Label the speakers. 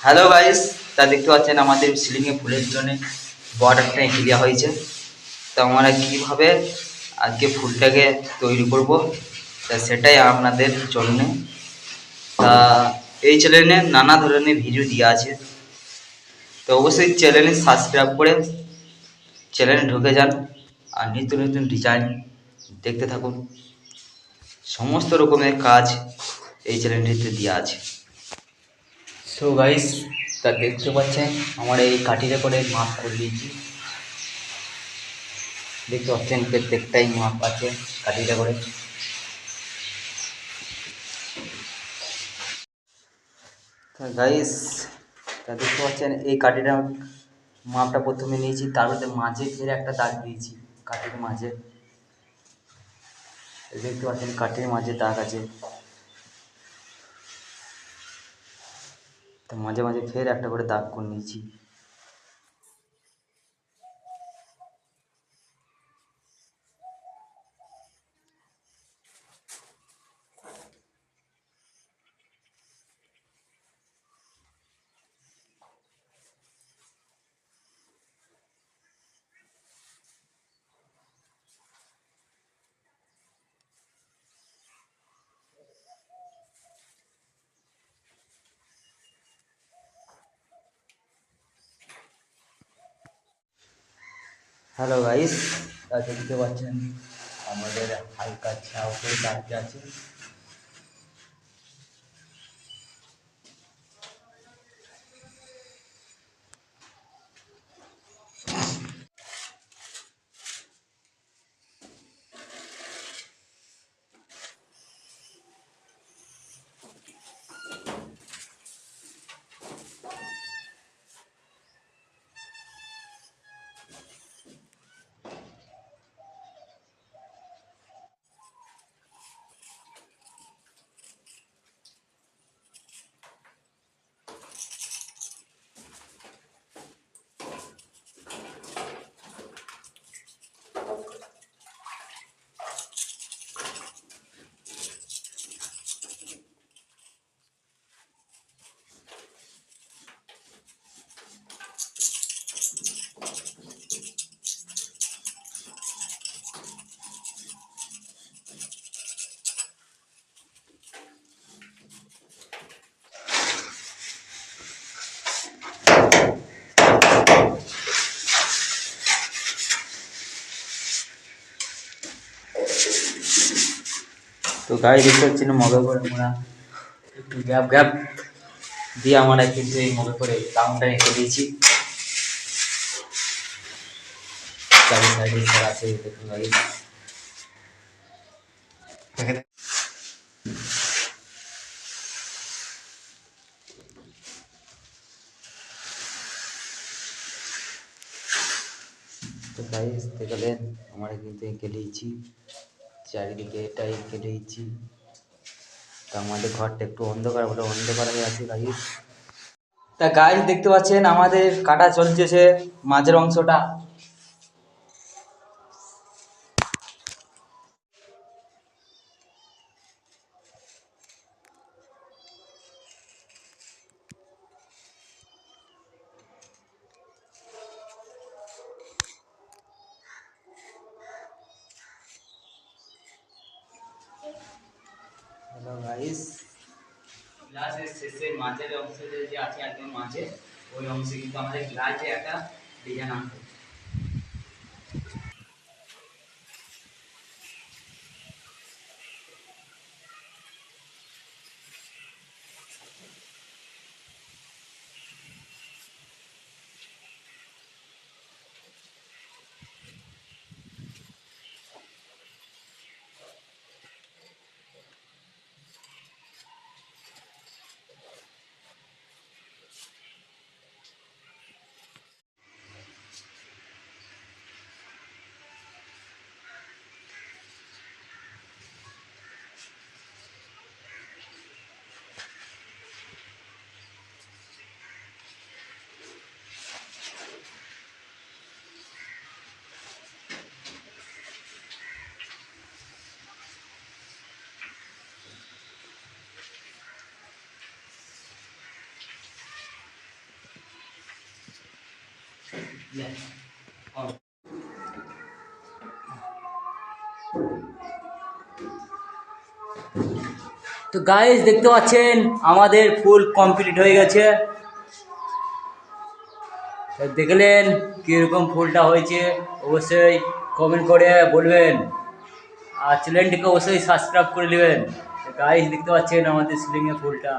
Speaker 1: Hello guys, তা দেখতে পাচ্ছেন আমাদের সিলিংয়ে ফুলের জন্য বর্ডারটা এঁকে দেওয়া হয়েছে। তো আমরা কীভাবে আজকে ফুলটাকে তৈরি করব তা সেটাই আপনাদের জন্য। তা এই চ্যানেলে নানা ধরনের ভিডিও দেওয়া আছে, তো অবশ্যই চ্যানেলে সাবস্ক্রাইব করে চ্যানেলে ঢুকে যান আর নিত্য নতুন ডিজাইন দেখতে থাকুন। সমস্ত রকমের কাজ এই চ্যানেলটিতে দেওয়া আছে। সো গাইস, তা দেখতে পাচ্ছেন আমার এই কাঠিতে করে মাপ করে দিয়েছি। দেখতে পাচ্ছেন প্রত্যেকটাই মাপ আছে কাঠিতে করে। তা গাইস, তা দেখতে পাচ্ছেন এই কাঠিটা মাপটা প্রথমে নিয়েছি, তার মধ্যে মাঝে ফের একটা দাগ দিয়েছি কাঠির মাঝে। দেখতে পাচ্ছেন কাঠির মাঝে দাগ আছে, তো মাঝে মাঝে ফের একটা করে দাগ করে নিয়েছি। হ্যালো গাইস, তা দেখতে পাচ্ছেন আমাদের হালকা ছাও করে দাগ আছে। তো গাড়ি দেখতে পাচ্ছেন মগে করে আমরা একটু গ্যাপ গ্যাপ দিয়ে আমরা কিন্তু এই মগে করে রাউন্ডটা এঁকে দিয়েছি। চারি সাইডে স্যার আছে, দেখুন গাড়ি। তো গাইস দেখলেন আমরা কিন্তু এঁকে দিয়েছি, চারিদিকে এটাই এঁকে দিয়েছি। তো আমাদের ঘরটা একটু অন্ধকার বলে অন্ধকার হয়ে আছে গাইস। তা গাইস দেখতে পাচ্ছেন আমাদের কাটা চলতেছে মাঝের অংশটা। হ্যালো গাইস, গ্লাসের শেষে মাঝের অংশে যে আছে একদম মাঝে, ওই অংশে কিন্তু আমাদের গ্লাসে একটা ডিজাইন আনতে হবে।
Speaker 2: তো গাইস দেখতে পাচ্ছেন আমাদের ফুল কমপ্লিট হয়ে গেছে। দেখলেন কীরকম ফুলটা হয়েছে, অবশ্যই কমেন্ট করে বলবেন, আর চ্যানেলটিকে অবশ্যই সাবস্ক্রাইব করে নেবেন। গাইস দেখতে পাচ্ছেন আমাদের সিলিংয়ে ফুলটা